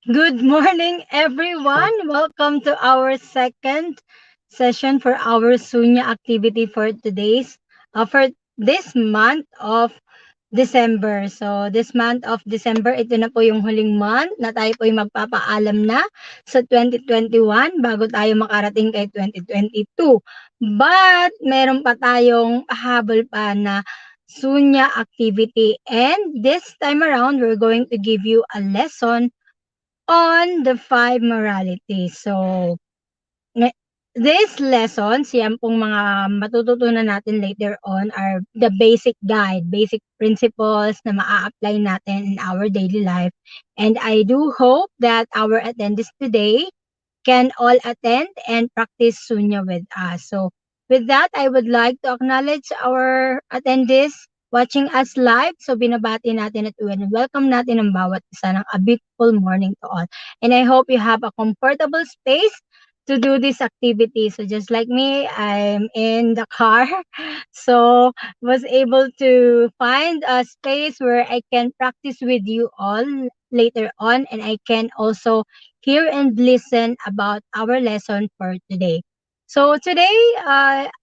Good morning, everyone. Welcome to our second session for our Sunya activity for this month of December. So, this month of December, ito na po yung huling month na tayo po yung magpapaalam na sa 2021 bago tayo makarating kay 2022. But, meron pa tayong habol pa na Sunya activity. And this time around, we're going to give you a lesson on the five moralities. So, these lessons, yan pong mga matututunan natin later on are the basic guide, basic principles na maa-apply natin in our daily life. And I do hope that our attendees today can all attend and practice Sunya with us. So, with that, I would like to acknowledge our attendees watching us live. So, binabati natin at welcome natin ang bawat isa ng a beautiful morning to all. And I hope you have a comfortable space to do this activity. So, just like me, I'm in the car. So, was able to find a space where I can practice with you all later on, and I can also hear and listen about our lesson for today. So today,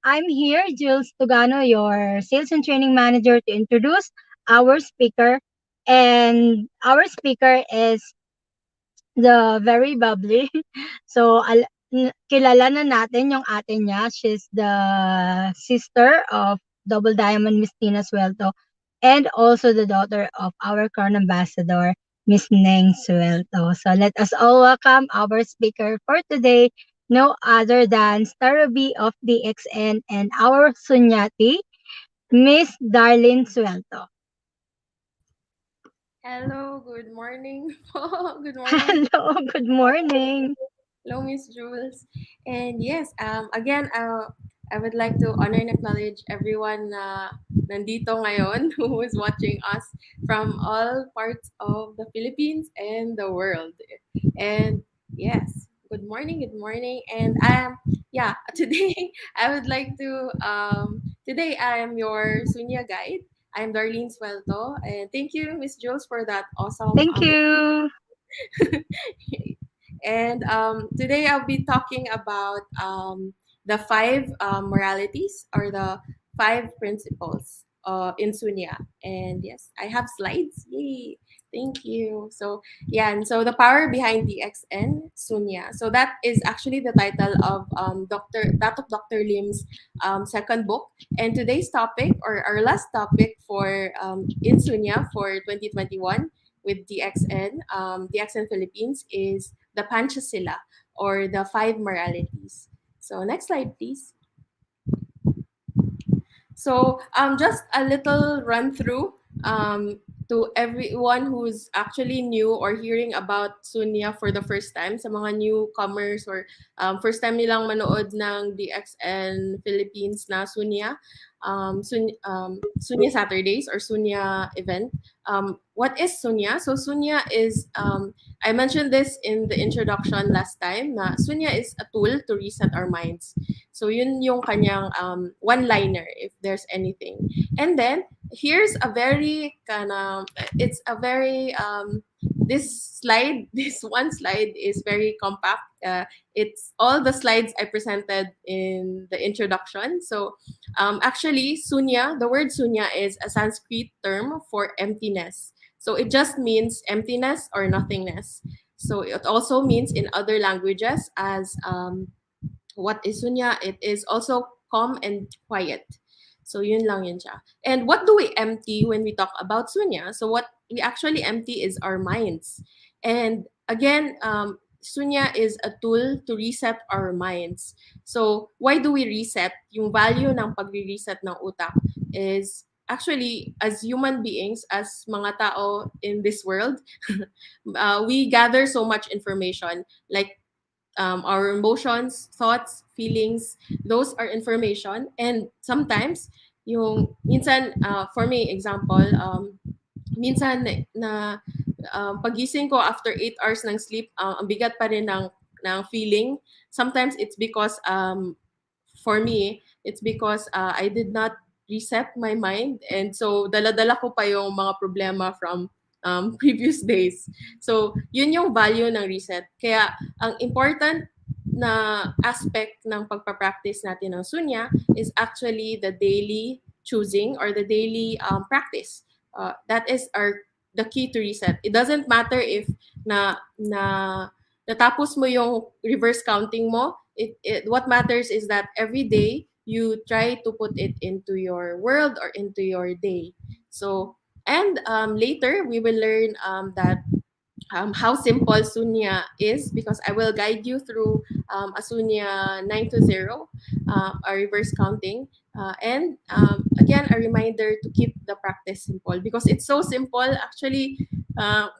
I'm here, Jules Tugano, your sales and training manager, to introduce our speaker. And our speaker is the very bubbly. So, kilala na natin yung ate niya. She's the sister of Double Diamond Miss Tina Suelto and also the daughter of our Crown Ambassador, Miss Neng Suelto. So, let us all welcome our speaker for today, no other than Star Ruby of DXN and our Sunyati, Miss Darlene Suelto. Hello, good morning po. Good morning. Hello, good morning. Hello, Miss Jules. And yes, again, I would like to honor and acknowledge everyone na nandito ngayon who is watching us from all parts of the Philippines and the world. And yes, good morning, good morning. And yeah, today I would like to, today I am your Sunya guide. I'm Darlene Suelto, and thank you, Miss Jules, for that awesome Thank you. And today I'll be talking about the five moralities or the five principles in Sunya. And yes, I have slides. Yay! Thank you. So yeah, and so the power behind DXN Sunya. So that is actually the title of Dr. Lim's second book. And today's topic or our last topic for in Sunya for 2021 with DXN Philippines is the Panchasila or the five moralities. So next slide, please. So just a little run through to everyone who's actually new or hearing about Sunya for the first time, sa mga newcomers or first time nilang manood ng DXN Philippines na Sunya, Sunya Saturdays or Sunya event. What is Sunya? So Sunya is, I mentioned this in the introduction last time, na Sunya is a tool to reset our minds. So yun yung kanyang one-liner if there's anything. And then here's a very it's a very this slide, this one slide is very compact. It's all the slides I presented in the introduction. So actually, sunya, the word sunya is a Sanskrit term for emptiness. So it just means emptiness or nothingness. So it also means in other languages as what is sunya? It is also calm and quiet. So yun lang yun siya. And what do we empty when we talk about sunya? So what we actually empty is our minds. And again, sunya is a tool to reset our minds. So why do we reset? Yung value ng pagre-reset ng utak is actually as human beings, as mga tao in this world, we gather so much information like our emotions, thoughts, feelings, those are information. And sometimes, yung minsan, for me, example, minsan na pagising ko after 8 hours ng sleep, ang bigat pa rin ng feeling. Sometimes it's because, for me, it's because I did not reset my mind. And so, dala-dala ko pa yung mga problema from previous days. So, yun yung value ng reset. Kaya, ang important na aspect ng pagpapractice natin ng sunya is actually the daily choosing or the daily practice. That is the key to reset. It doesn't matter if na natapos mo yung reverse counting mo. What matters is that every day you try to put it into your world or into your day. So, and later we will learn that how simple Sunya is, because I will guide you through a Sunya 9 to 0, a reverse counting. And again, a reminder to keep the practice simple because it's so simple. Actually,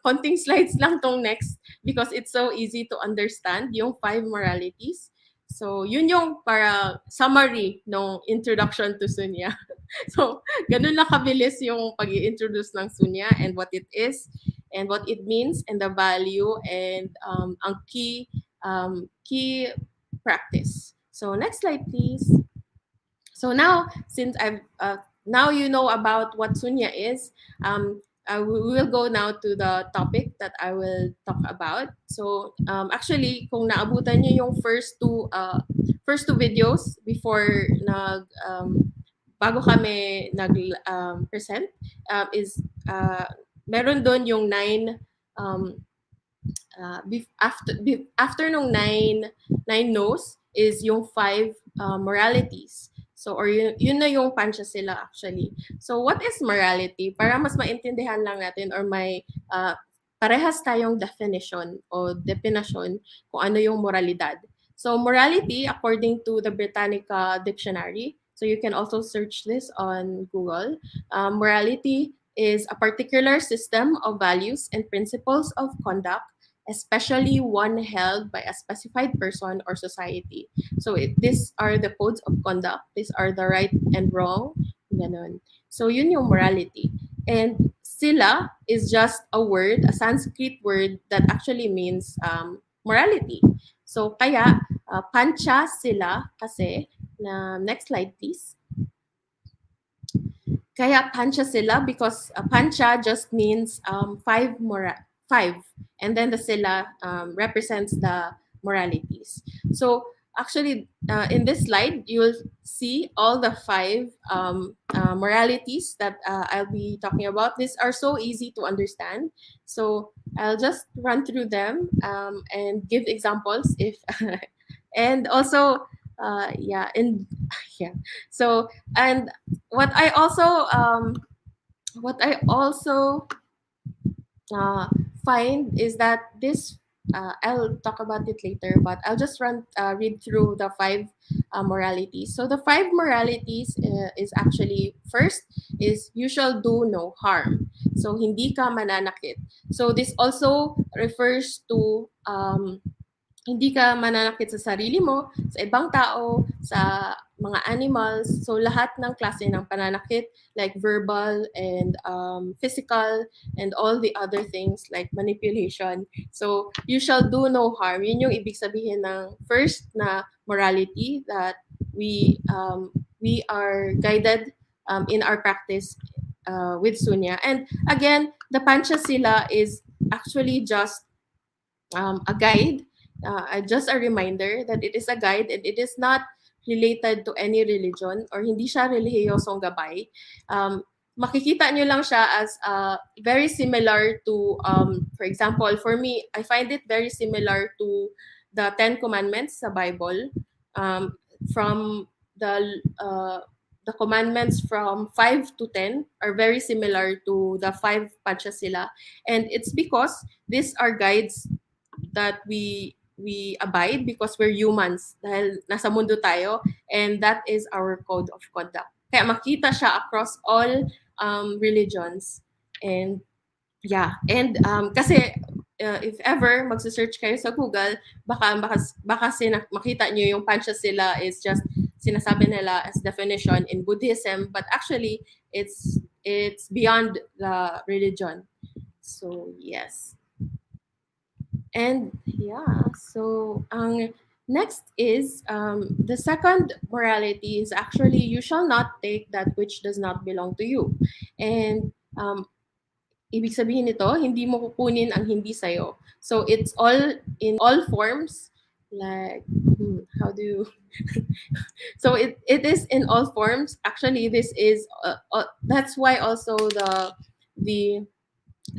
konting slides lang tong next because it's so easy to understand yung 5 moralities. So, yun yung para summary ng introduction to Sunya. So, ganun lang kabilis yung pag-i-introduce ng Sunya and what it is and what it means and the value and ang key practice. So next slide, please. So now, since now you know about what Sunya is, we will go now to the topic that I will talk about. So actually, kung naabutan niyo yung first two videos before bago kami nag present is meron doon yung 9 um, after nung nine no's is yung 5 moralities. So, or yun na yung Panchasila actually. So, what is morality? Para mas maintindihan lang natin or may parehas tayong definition o definition kung ano yung moralidad. So, morality, according to the Britannica Dictionary, so you can also search this on Google, morality is a particular system of values and principles of conduct, especially one held by a specified person or society. So these are the codes of conduct. These are the right and wrong. Ganon. So yun yung morality. And sila is just a word, a Sanskrit word that actually means morality. So kaya pancha sila kasi, next slide please. Kaya pancha sila because pancha just means five, and then the sila represents the moralities. So actually, in this slide, you'll see all the 5 moralities that I'll be talking about. These are so easy to understand. So I'll just run through them and give examples if, and also, yeah, and yeah. So, and what I also find is that this I'll talk about it later, but I'll just read through the 5 moralities. So the 5 moralities is actually, first is you shall do no harm. So hindi ka mananakit. So this also refers to hindi ka mananakit sa sarili mo, sa ibang tao, sa mga animals. So lahat ng klase ng pananakit like verbal and physical and all the other things like manipulation. So you shall do no harm. Yun yung ibig sabihin ng first na morality that we are guided in our practice with Sunya. And again, the Panchasila is actually just a guide, just a reminder that it is a guide and it is not related to any religion or hindi siya relihiyosong gabay. Makikita nyo lang siya as very similar to, for example, for me, I find it very similar to the 10 Commandments sa Bible. From the commandments from 5 to 10 are very similar to the 5 Panchasila. And it's because these are guides that we abide because we're humans dahil nasa mundo tayo, and that is our code of conduct. Kaya makita siya across all religions. And yeah, and kasi if ever magse-search kayo sa Google, baka makita nyo yung Panchasila is just sinasabi nila as definition in Buddhism, but actually it's beyond the religion. So yes. And yeah, so next is the second morality is actually you shall not take that which does not belong to you. And ibig sabihin nito, hindi mo kukunin ang hindi sa'yo. So, it's all in all forms. Like, how do you... So, it is in all forms. Actually, this is, that's why also the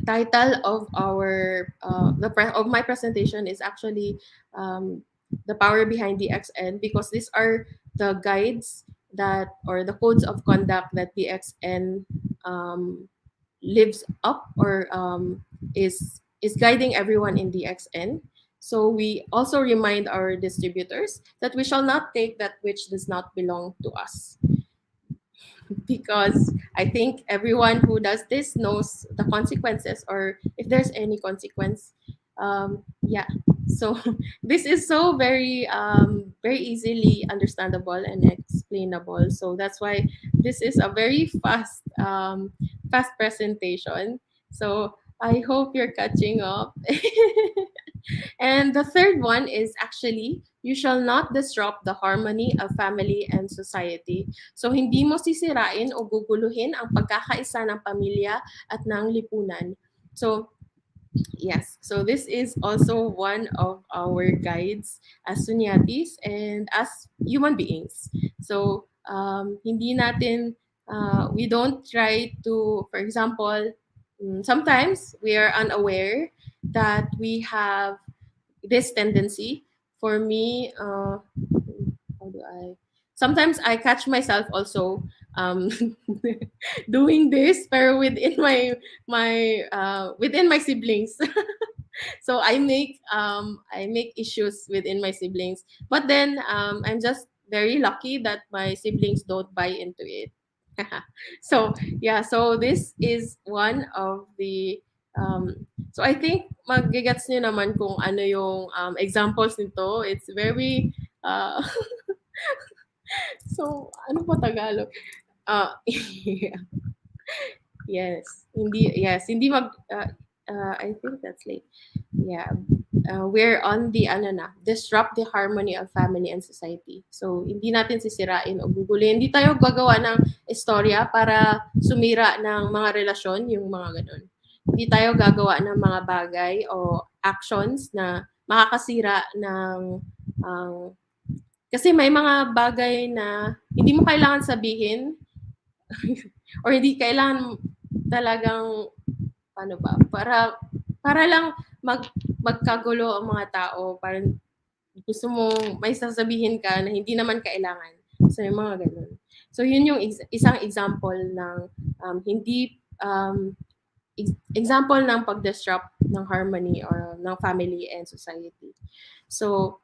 title of our of my presentation is actually um, the power behind DXN, because these are the guides that, or the codes of conduct that DXN um, lives up, or is guiding everyone in DXN. So we also remind our distributors that we shall not take that which does not belong to us, because I think everyone who does this knows the consequences, or if there's any consequence. Yeah. So this is so very easily understandable and explainable. So that's why this is a very fast presentation. So I hope you're catching up. And the third one is actually, you shall not disrupt the harmony of family and society. So, hindi mo sisirain o guguluhin ang pagkakaisa ng pamilya at ng lipunan. So, yes, so this is also one of our guides as sunyatis and as human beings. So, hindi natin, we don't try to, for example, sometimes we are unaware that we have this tendency. For me, how do I? Sometimes I catch myself also um, doing this, pero within within my siblings. So I make issues within my siblings, but then I'm just very lucky that my siblings don't buy into it. So yeah, so this is one of the so I think magigets niyo naman kung ano yung examples nito. It's very uh, so ano po Tagalog? Yeah. Hindi mag I think that's late. Yeah. We're on the ano na, disrupt the harmony of family and society. So hindi natin sisirain o gugulin. Hindi tayo gagawa ng istorya para sumira ng mga relasyon, yung mga ganun. Hindi tayo gagawa ng mga bagay o actions na makakasira ng kasi may mga bagay na hindi mo kailangan sabihin or hindi kailangan talagang paano ba para lang magkagulo ang mga tao, parang gusto mo may sasabihin ka na hindi naman kailangan. So yung mga ganun. So yun yung isang example ng hindi example ng pag-disrupt ng harmony or ng family and society. So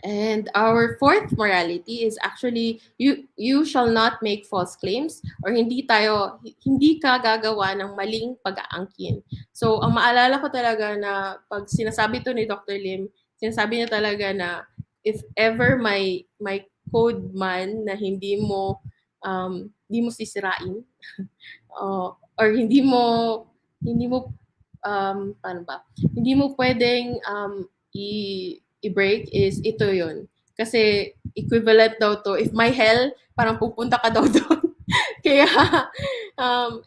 and our fourth morality is actually, you shall not make false claims, or hindi ka gagawa ng maling pag-aangkin. So ang maalala ko talaga na pag sinasabi to ni Dr. Lim, sinasabi niya talaga na if ever may code man na hindi mo sisirain, or hindi mo paano ba? Hindi mo pwedeng i-break is ito yon. Kasi equivalent daw to, if my hell, parang pupunta ka daw doon. Kaya,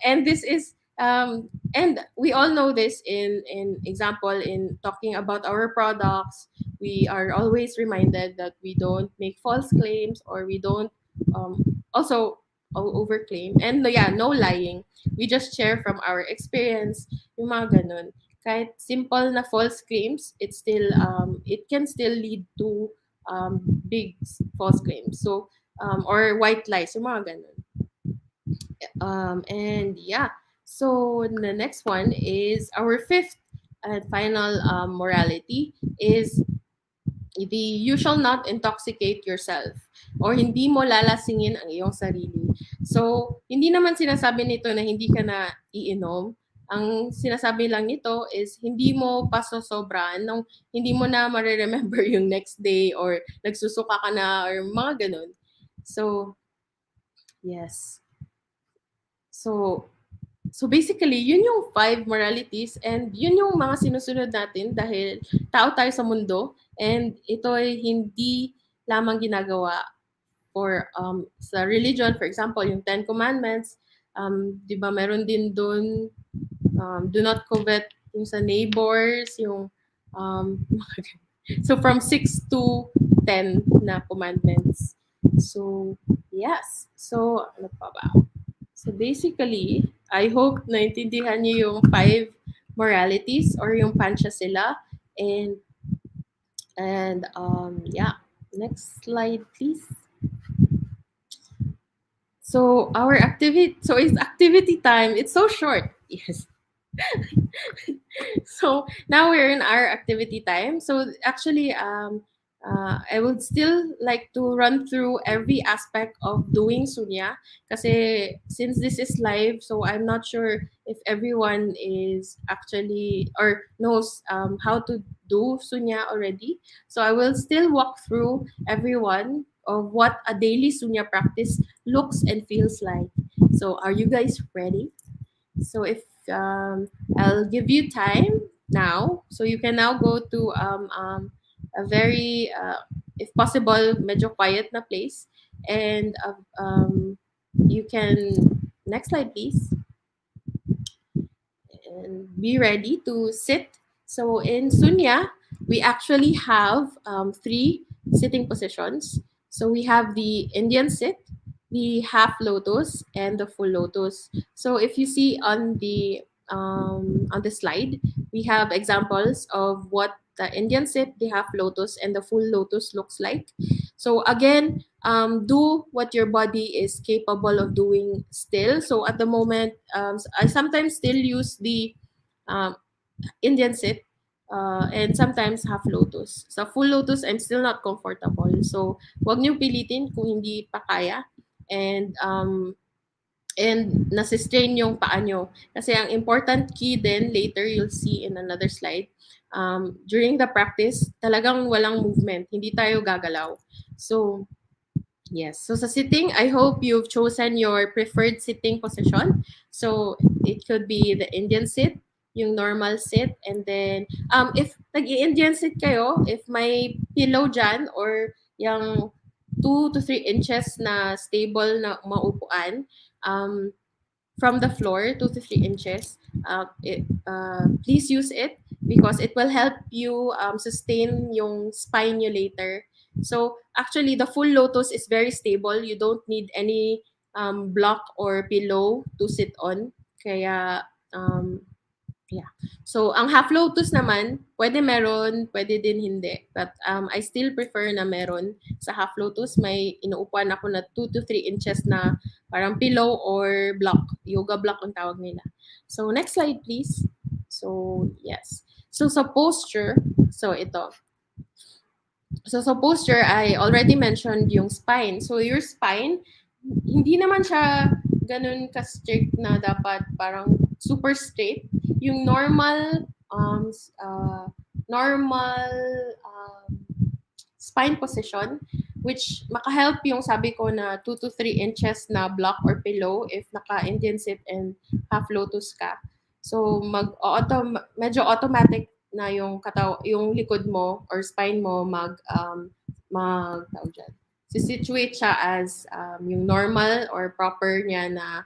and this is, and we all know this in example, in talking about our products, we are always reminded that we don't make false claims, or we don't also overclaim. And yeah, no lying. We just share from our experience, yung mga ganun. Kahit simple na false claims, it can still lead to big false claims. So, or white lies, yung mga ganun. And yeah, so the next one is our fifth and final morality is you shall not intoxicate yourself, or hindi mo lalasingin ang iyong sarili. So, hindi naman sinasabi nito na hindi ka na iinom. Ang sinasabi lang nito is hindi mo pasosobran nung hindi mo na ma-remember yung next day, or nagsusuka ka na, or mga ganun. So, yes. So basically, yun yung 5 moralities, and yun yung mga sinusunod natin dahil tao tayo sa mundo, and ito ay hindi lamang ginagawa for sa religion. For example, yung 10 Commandments, di ba meron din doon Do not covet yung sa neighbors, yung so from 6 to 10 na commandments. So, yes. So, ano pa ba? So, basically, I hope naintindihan niyo yung five moralities or yung pancha sila. And, yeah. Next slide, please. So, our activity, so it's activity time. It's so short. Yes. So now we're in our activity time. So actually, I would still like to run through every aspect of doing sunya. Kasi since this is live, so I'm not sure if everyone is actually or knows how to do sunya already. So I will still walk through everyone of what a daily sunya practice looks and feels like. So are you guys ready? So if I'll give you time now, so you can now go to a very, if possible, medyo quiet na place, and you can next slide, please, and be ready to sit. So in Sunya, we actually have three sitting positions. So we have the Indian sit, the half lotus, and the full lotus. So if you see on the slide, we have examples of what the Indian sit, the half lotus, and the full lotus looks like. So again, do what your body is capable of doing still. So at the moment, I sometimes still use the um, Indian sit and sometimes half lotus. Sa full lotus, I'm still not comfortable. So, wag niyo pilitin kung hindi pa kaya. And nasistrain yung paa nyo. Kasi ang important key then later you'll see in another slide, during the practice, talagang walang movement. Hindi tayo gagalaw. So, yes. So sa sitting, I hope you've chosen your preferred sitting position. So it could be the Indian sit, yung normal sit, and then if nag-i-Indian sit kayo, if may pillow dyan or yung 2 to 3 inches na stable na maupuan, um, from the floor, 2 to 3 inches, please use it because it will help you sustain yung spine nyo later. So actually, the full lotus is very stable. You don't need any block or pillow to sit on. Kaya yeah. So, ang half lotus naman, pwede meron, pwede din hindi. But I still prefer na meron. Sa half lotus, may inuupuan ako na 2 to 3 inches na parang pillow or block. Yoga block ang tawag nila. So, next slide, please. So, yes. So, sa posture, so ito. So, sa posture, I already mentioned yung spine. So, your spine, hindi naman siya ganun ka-strict na dapat parang super straight. Yung normal um, spine position, which makahelp yung sabi ko na 2 to 3 inches na block or pillow if naka-Indian sit and half lotus ka. So medyo automatic na yung likod mo or spine mo tawag dyan, situate siya as yung normal or proper niya na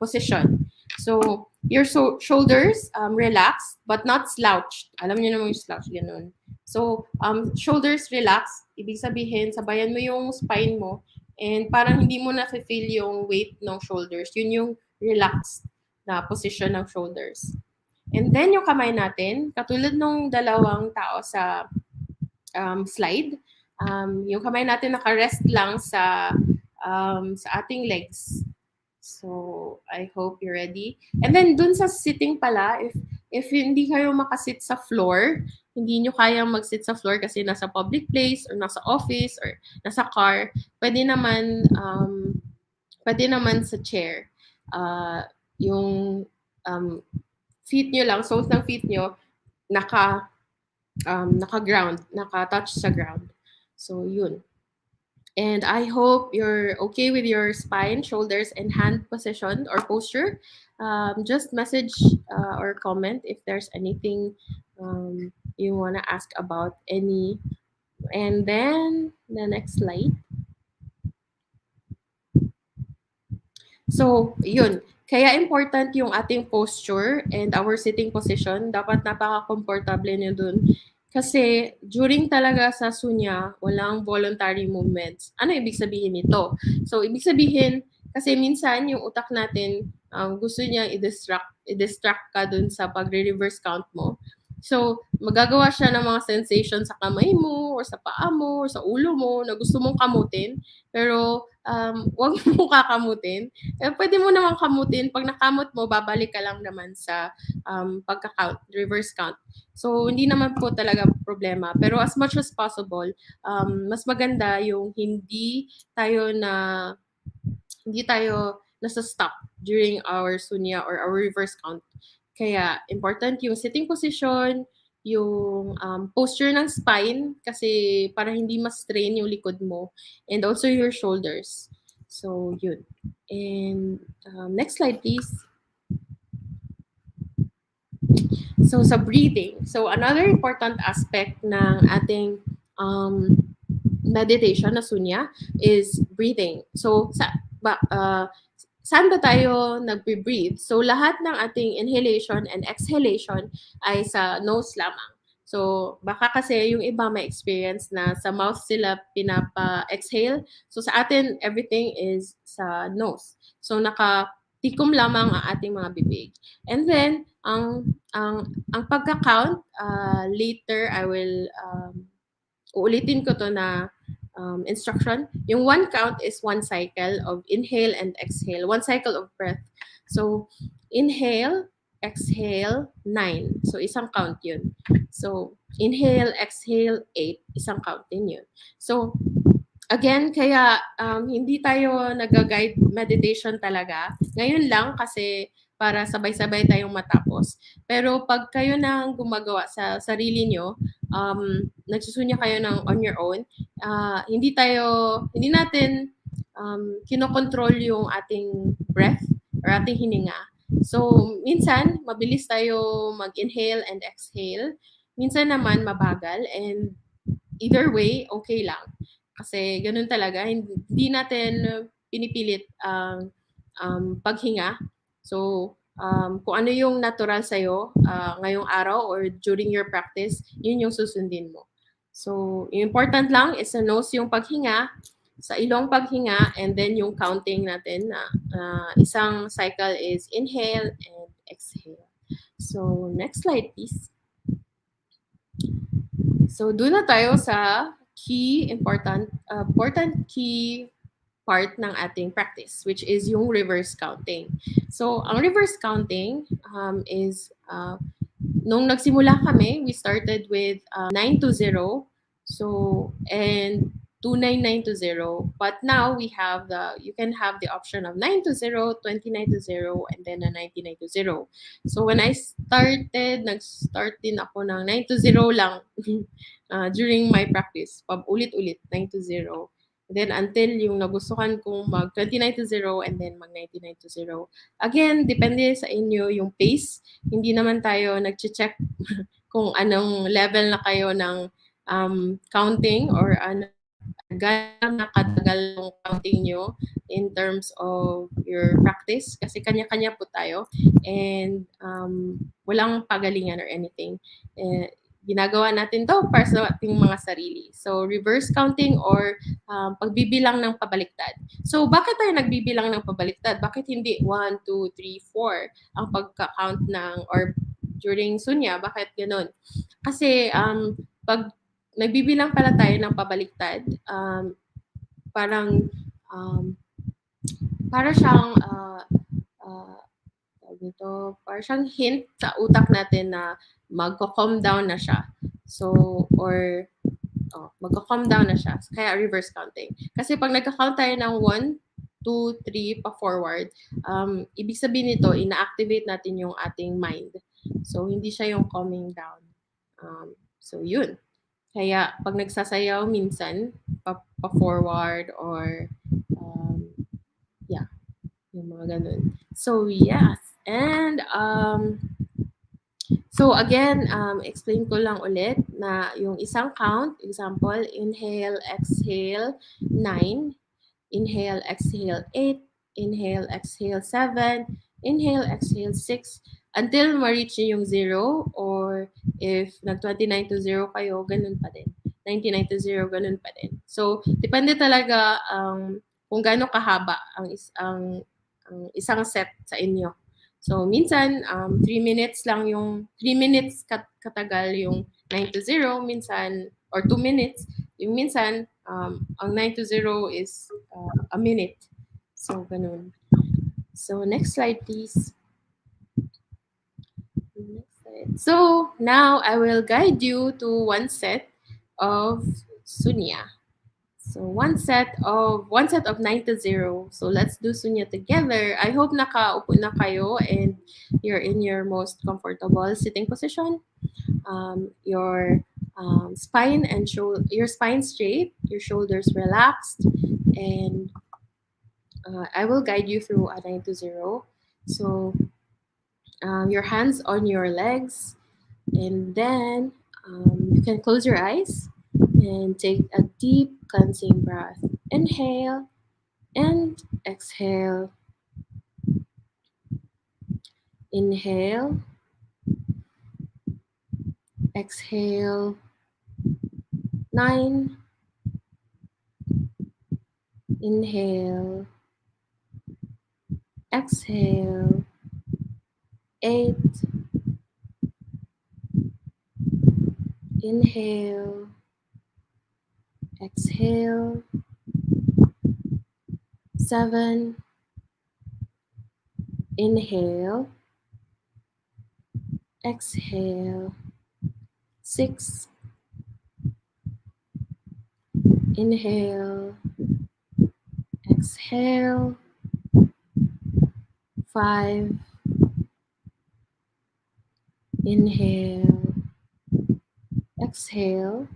position. So, your shoulders relax but not slouched. Alam niyo naman yung slouch, ganun. So, shoulders relax. Ibig sabihin, sabayan mo yung spine mo and parang hindi mo na-feel yung weight ng shoulders. Yun yung relaxed na position ng shoulders. And then, yung kamay natin, katulad nung dalawang tao sa slide, yung kamay natin naka-rest lang sa ating legs. So, I hope you're ready. And then, dun sa sitting pala, if hindi kayo makasit sa floor, hindi nyo kayang mag-sit sa floor kasi nasa public place or nasa office or nasa car, pwede naman sa chair. Yung feet nyo lang, soles ng feet nyo, naka-ground, naka-touch sa ground. So, yun. And I hope you're okay with your spine, shoulders, and hand position or posture. Just message or comment if there's anything you want to ask about any. And then the next slide. So, yun. Kaya important yung ating posture and our sitting position. Dapat napaka-comfortable nyo dun. Kasi during talaga sa sunya, walang voluntary movements. Ano ibig sabihin nito? So, ibig sabihin, kasi minsan yung utak natin, gusto niya i-distract ka dun sa pagre-reverse count mo. So, magagawa siya ng mga sensation sa kamay mo, or sa paa mo, or sa ulo mo, na gusto mong kamutin. Pero, wag mo kakamutin. Pwede mo naman kamutin. Pag nakamot mo, babalik ka lang naman sa pagka-count, reverse count. So, hindi naman po talaga problema. Pero as much as possible, mas maganda yung tayo na hindi tayo nasa-stop during our sunya or our reverse count. Kaya important yung sitting position, yung posture ng spine kasi para hindi ma-strain yung likod mo, and also your shoulders. So, yun. And next slide, please. So, sa breathing. So, another important aspect ng ating meditation na sunya is breathing. So, saan ba tayo nagbe-breathe? So, lahat ng ating inhalation and exhalation ay sa nose lamang. So, baka kasi yung iba may experience na sa mouth sila pinapa-exhale. So, sa atin, everything is sa nose. So, nakatikom lamang ang ating mga bibig. And then, ang pagka-count, later I will uulitin ko to na instruction. Yung one count is one cycle of inhale and exhale. One cycle of breath. So, inhale, exhale, 9. So, isang count yun. So, inhale, exhale, 8. Isang count din yun. So, again, kaya hindi tayo nag-guide meditation talaga. Ngayon lang kasi para sabay-sabay tayong matapos. Pero pag kayo nang gumagawa sa sarili nyo, nagsusunya kayo ng on your own, hindi natin kinokontrol yung ating breath or ating hininga. So, minsan, mabilis tayo mag-inhale and exhale. Minsan naman, mabagal. And either way, okay lang. Kasi ganun talaga. Hindi natin pinipilit ang paghinga. So, kung ano yung natural sa'yo ngayong araw or during your practice, yun yung susundin mo. So, yung important lang is sa nose yung paghinga, sa ilong paghinga, and then yung counting natin na isang cycle is inhale and exhale. So, next slide please. So, doon na tayo sa important key part ng ating practice, which is yung reverse counting. So, ang reverse counting is, nung nagsimula kami, we started with 9 to 0. So, and 29920. But now you can have the option of 9 to 0, 29 to 0, and then a 99 to 0. So when I started, nag-start din ako ng 9 to 0 lang during my practice. Ulit-ulit, 9 to 0. Then until yung nagustuhan kong mag 29 to 0 and then mag 99 to 0. Again, depende sa inyo yung pace. Hindi naman tayo nag-check kung anong level na kayo ng counting or gano'n katagal yung counting nyo in terms of your practice. Kasi kanya-kanya po tayo and walang pagalingan or anything. Ginagawa natin to para sa ating mga sarili. So, reverse counting or pagbibilang ng pabaliktad. So, bakit tayo nagbibilang ng pabaliktad? Bakit hindi 1, 2, 3, 4 ang pagka-count or during sunya? Bakit ganun? Kasi pag nagbibilang pala tayo ng pabaliktad, parang para siyang para siyang hint sa utak natin na magko-calm down na siya. So, or magko-calm down na siya. Kaya reverse counting. Kasi pag nagka-count tayo ng 1, 2, 3 pa forward, ibig sabihin nito, ina-activate natin yung ating mind. So, hindi siya yung calming down. So, yun. Kaya pag nagsasayaw minsan, pa-forward or yung mga ganun. So, yes. And so again, explain ko lang ulit na yung isang count, example, inhale, exhale, 9. Inhale, exhale, 8. inhale, exhale 7, inhale, exhale 6, until ma-reach nyo yung 0, or if nag-29 to 0 kayo, ganun pa din. 99 to 0, ganun pa din. So, depende talaga kung gaano kahaba ang isang set sa inyo. So, minsan, 3 minutes lang yung, 3 minutes katagal yung 9 to 0, minsan, or 2 minutes. Yung minsan, ang 9 to 0 is a minute. So, ganun. So, next slide, please. Next slide. So, now I will guide you to one set of Sunya. So, one set of 9 to 0. So, let's do Sunya together. I hope nakaupo na kayo and you're in your most comfortable sitting position. Your spine and your spine straight, your shoulders relaxed, and I will guide you through a 9 to 0. So, your hands on your legs, and then you can close your eyes and take a deep cleansing breath. Inhale and exhale. Inhale, exhale. 9. Inhale, exhale. 8. Inhale, exhale. 7. Inhale, exhale. 6. Inhale, exhale. 5. Inhale, exhale.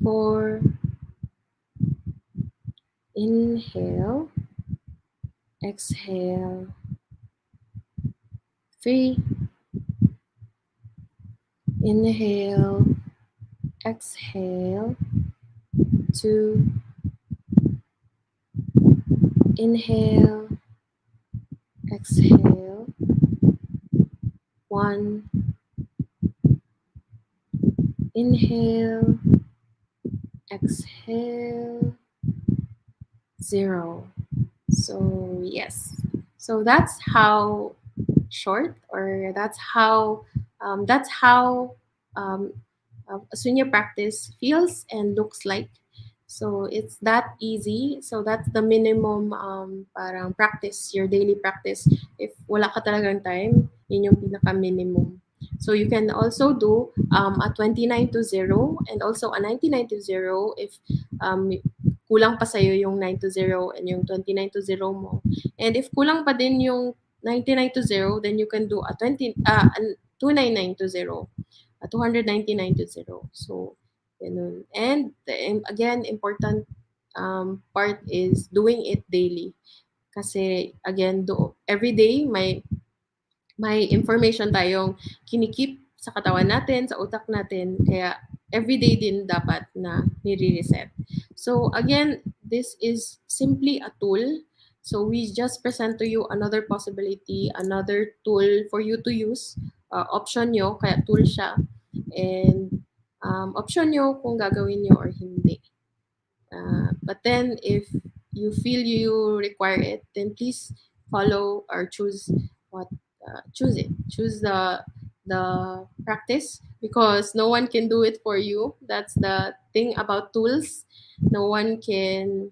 4. Inhale, exhale. 3. Inhale, exhale. 2. Inhale, exhale. 1. Inhale, exhale. 0. So, yes. So that's how short, or that's how a Sunya practice feels and looks like. So it's that easy. So that's the minimum parang practice, your daily practice. If wala ka talagang time, yun yung pinaka minimum. So you can also do a 29 to 0 and also a 99 to 0 if kulang pa sa'yo yung 9 to 0 and yung 29 to 0 mo. And if kulang pa din yung 99 to 0, then you can do a 299 to 0, a 299 to 0. So, ganun. And again, important part is doing it daily. Kasi, again, every day may information tayong kinikip sa katawan natin, sa utak natin. Kaya everyday din dapat na nire-reset. So again, this is simply a tool. So we just present to you another possibility, another tool for you to use. Option nyo, kaya tool siya. And option nyo kung gagawin nyo or hindi. But then if you feel you require it, then please follow or choose what choose it. Choose the practice, because no one can do it for you. That's the thing about tools. No one can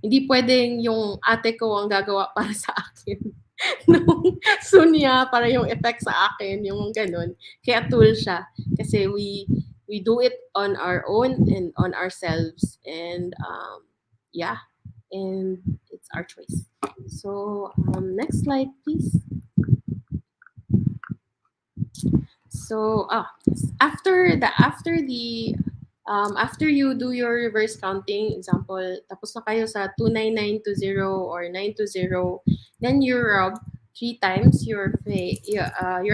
hindi pwedeng yung ate ko ang gagawa para sa akin. Nung Sunya, para yung effect sa akin, yung ganun. Kaya tool siya. Kasi we do it on our own and on ourselves, and yeah, and it's our choice. So next slide, please. So after you do your reverse counting, example, tapos na kayo sa 299 to 0 or 9 to 0, then you rub 3 times your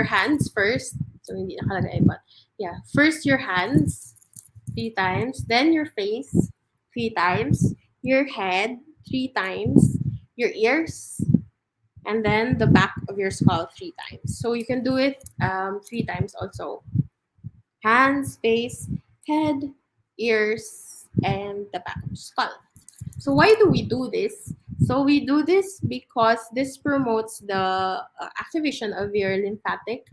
hands first. So hindi nakalagay, but yeah, first your hands 3 times, then your face 3 times, your head 3 times, your ears, and then the back of your skull 3 times. So you can do it 3 times also. Hands, face, head, ears, and the back of your skull. So why do we do this? So we do this because this promotes the activation of your lymphatic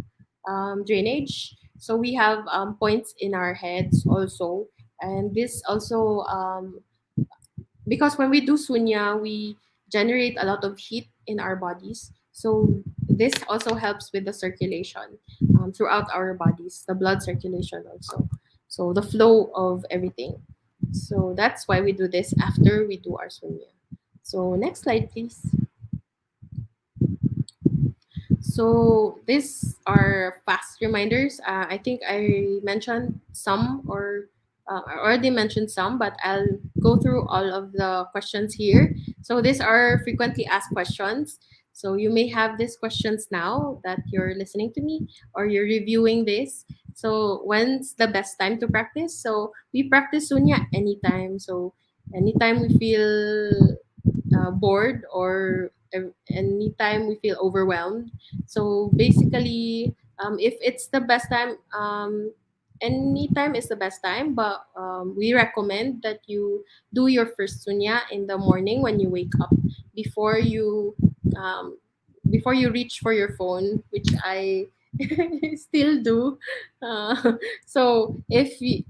drainage. So we have points in our heads also, and this also because when we do sunya, we generate a lot of heat in our bodies. So this also helps with the circulation throughout our bodies, the blood circulation also. So the flow of everything. So that's why we do this after we do our sunya. So next slide, please. So these are fast reminders. I think I mentioned some, or I already mentioned some, but I'll go through all of the questions here. So these are frequently asked questions. So you may have these questions now that you're listening to me or you're reviewing this. So when's the best time to practice? So we practice sunya anytime. So anytime we feel bored, or anytime we feel overwhelmed. So basically, if it's the best time, anytime is the best time, but we recommend that you do your first sunya in the morning when you wake up, before you um, before you reach for your phone, which I still do. So if you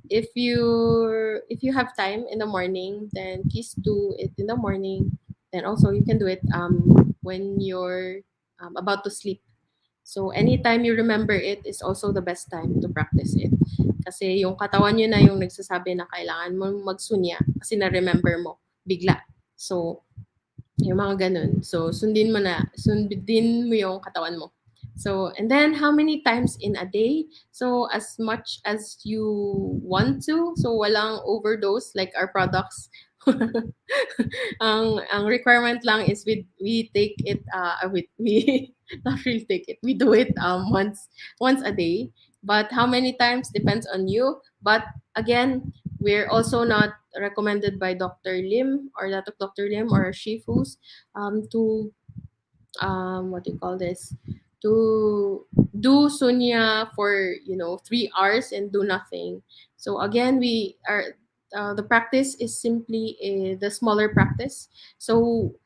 have time in the morning, then please do it in the morning. Then also you can do it when you're about to sleep. So anytime you remember it is also the best time to practice it. Kasi yung katawan nyo na yung nagsasabi na kailangan mo magsunya kasi na-remember mo bigla. So, yung mga ganun. So, sundin mo yung katawan mo. So, and then how many times in a day? So, as much as you want to. So, walang overdose like our products. Ang requirement lang is we take it we not really take it. We do it once a day. But how many times depends on you. But again, we're also not recommended by Dr. Lim or that of Dr. Lim or Shifus to what do you call this, to do sunya for 3 hours and do nothing. So again, we are the practice is simply the smaller practice. So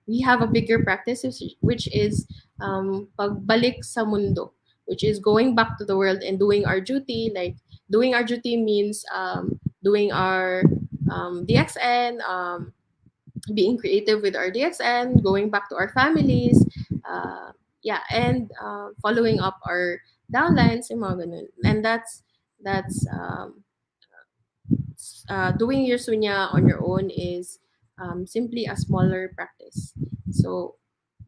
we have a bigger practice, which is pagbalik sa mundo, which is going back to the world and doing our duty. Like doing our duty means doing our DXN, being creative with our DXN, going back to our families, yeah, and following up our downlines, yung mga ganun. And that's doing your sunya on your own is simply a smaller practice. So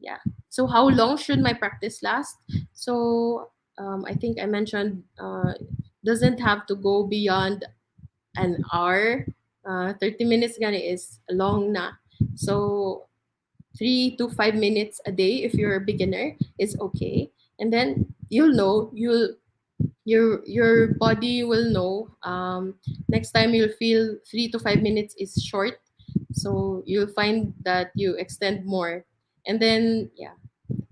yeah. So how long should my practice last? So I think I mentioned doesn't have to go beyond an hour. 30 minutes gani is long na. So 3 to 5 minutes a day if you're a beginner is okay. And then your body will know next time you'll feel 3 to 5 minutes is short, so you'll find that you extend more. And then yeah,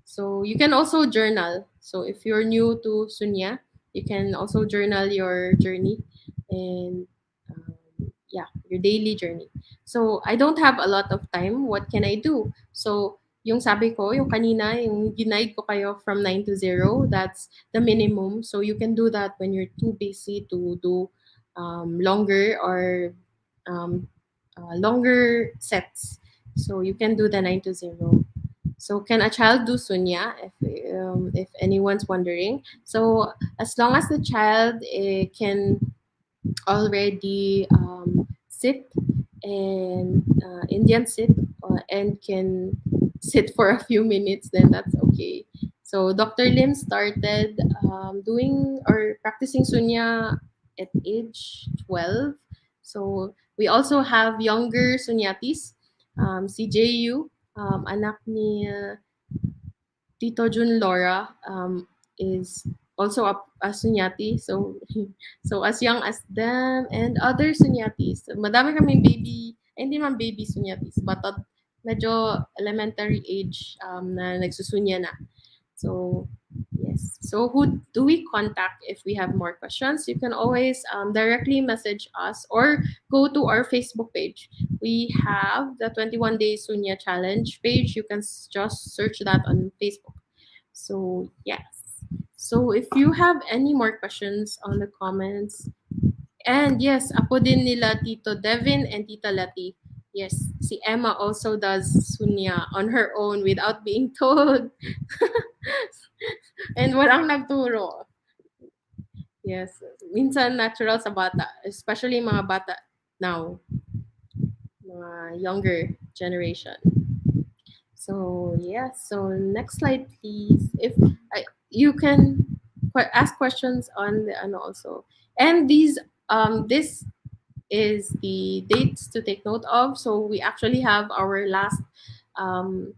so you can also journal. So if you're new to sunya, you can also journal your journey, and yeah, your daily journey. So I don't have a lot of time. What can I do? So yung sabi ko, yung kanina, yung ginaid ko kayo from 9 to 0, that's the minimum. So you can do that when you're too busy to do longer or longer sets. So you can do the 9 to 0. So can a child do sunya, if anyone's wondering? So as long as the child can already sit and Indian sit, and can sit for a few minutes, then that's okay. So Dr. Lim started doing or practicing sunya at age 12. So we also have younger sunyatis, si JU, anak ni Tito Jun Laura, is also a sunyati. So, so as young as them and other sunyatis. Madami kaming baby, hindi man baby sunyatis, batad medyo elementary age na nagsusunya na. So, yes. So, who do we contact if we have more questions? You can always directly message us or go to our Facebook page. We have the 21 Days Sunya Challenge page. You can just search that on Facebook. So, yes. So, if you have any more questions on the comments, and yes, apo din nila Tito Devin and Tita Lati. Yes, si Emma also does sunya on her own without being told. And walang nagturo. Yes, minsan natural sa bata, especially mga bata now, mga younger generation. So, yeah, so next slide please. If you can ask questions on the ano also. And this is the dates to take note of. So we actually have our last um,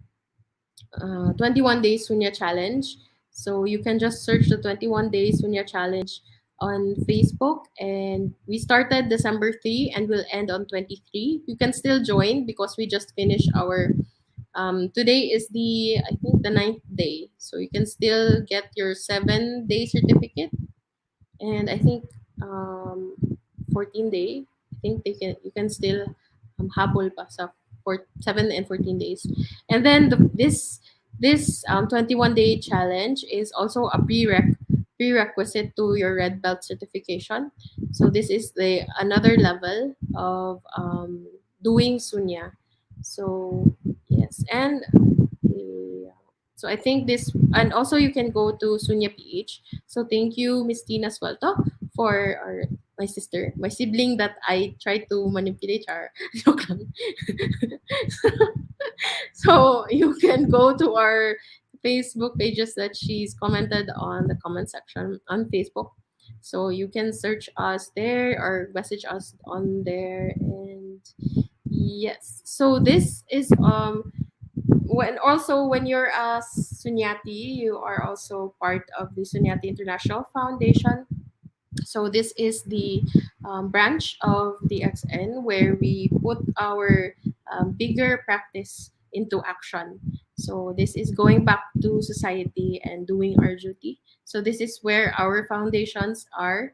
21 Days Sunya Challenge. So you can just search the 21 Days Sunya Challenge on Facebook. And we started December 3 and will end on 23. You can still join because we just finished our. Today is I think, the ninth day. So you can still get your 7-day certificate, and I think 14 day. I think you can still habol pa sa 7 and 14 days. And then this 21-day challenge is also a prerequisite to your red belt certification. So this is the another level of doing sunya. So yes, and yeah. So I think this, and also you can go to Sunya PH. So thank you, Miss Tina Suelto, for my sister, my sibling that I tried to manipulate her. Joke lang. So you can go to our Facebook pages that she's commented on the comment section on Facebook. So you can search us there or message us on there. And yes, so this is when you're a Sunyati, you are also part of the Sunyati International Foundation. So this is the branch of DXN where we put our bigger practice into action. So this is going back to society and doing our duty. So this is where our foundations are.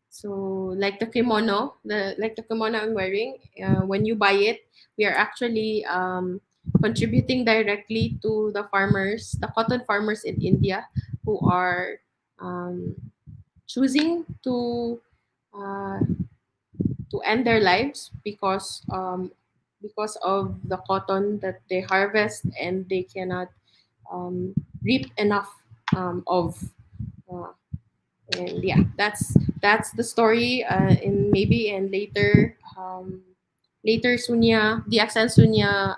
So like the kimono I'm wearing, when you buy it, we are actually contributing directly to the farmers, the cotton farmers in India, who are um, choosing uh, to end their lives because of the cotton that they harvest and they cannot reap enough of. Uh, and yeah, that's the story. In maybe in later Sunya DXN Sunya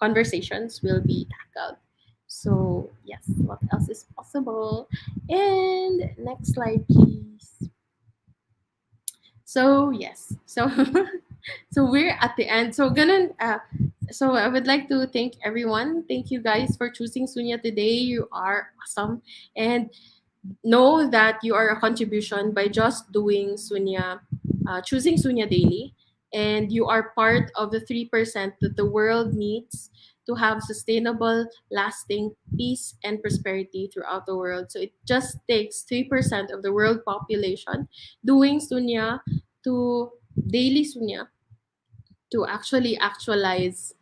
conversations will be tackled. So yes, what else is possible? And next slide, please. So yes, so so we're at the end. So I would like to thank everyone. Thank you guys for choosing Sunya today. You are awesome, and know that you are a contribution by just doing Sunya, choosing Sunya daily, and you are part of the 3% that the world needs to have sustainable, lasting peace and prosperity throughout the world. So it just takes 3% of the world population doing Sunya to daily Sunya to actually actualize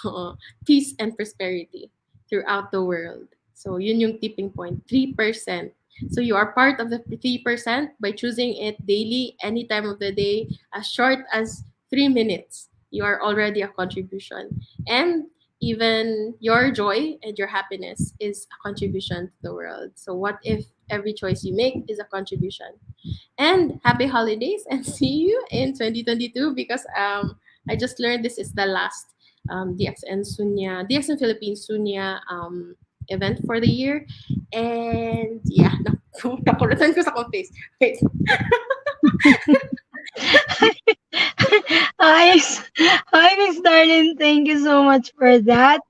uh, peace and prosperity throughout the world. So yun yung tipping point, 3%. So you are part of the 3% by choosing it daily, any time of the day, as short as 3 minutes. You are already a contribution. And even your joy and your happiness is a contribution to the world. So what if every choice you make is a contribution? And happy holidays and see you in 2022 because I just learned this is the last DXN Philippines Sunya event for the year. And yeah, nakulitan ko sa akong face. Wait. Hi, hi, Miss Darlene. Thank you so much for that.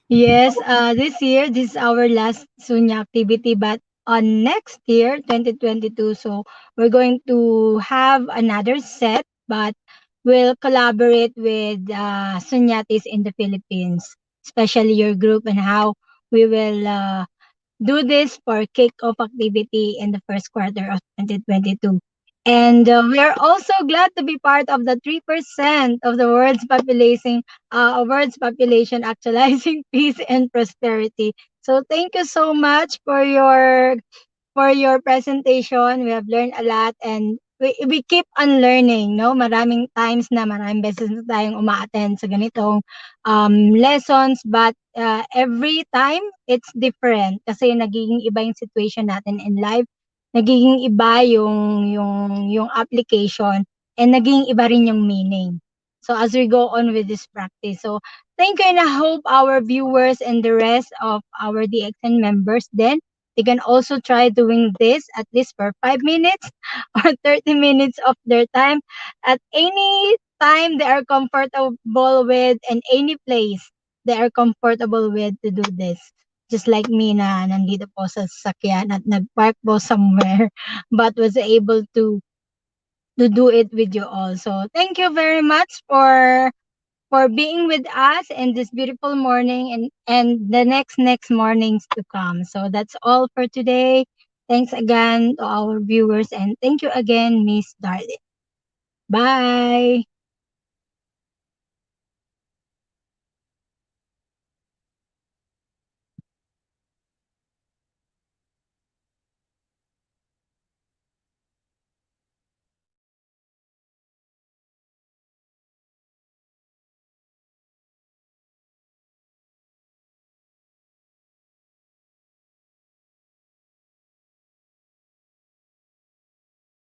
Yes, this year, this is our last Sunya activity, but on next year, 2022, so we're going to have another set, but will collaborate with Sunyatis in the Philippines, especially your group, and how we will do this for kick-off activity in the first quarter of 2022. And we are also glad to be part of the 3% of the world's population actualizing peace and prosperity. So thank you so much for your presentation. We have learned a lot, and we keep on learning, no? Maraming beses na tayong uma-attend sa ganitong lessons, but every time it's different kasi nagiging iba yung situation natin in life. Nagiging iba yung application, and nagiging iba rin yung meaning. So as we go on with this practice. So thank you, and I hope our viewers and the rest of our DXN members then they can also try doing this at least for 5 minutes or 30 minutes of their time at any time they are comfortable with, and any place they are comfortable with to do this. Just like me na nandito po sa sasakyan at nag-park po somewhere but was able to do it with you all. So thank you very much for being with us in this beautiful morning, and the next mornings to come. So that's all for today. Thanks again to our viewers, and thank you again, Miss Darlene. Bye.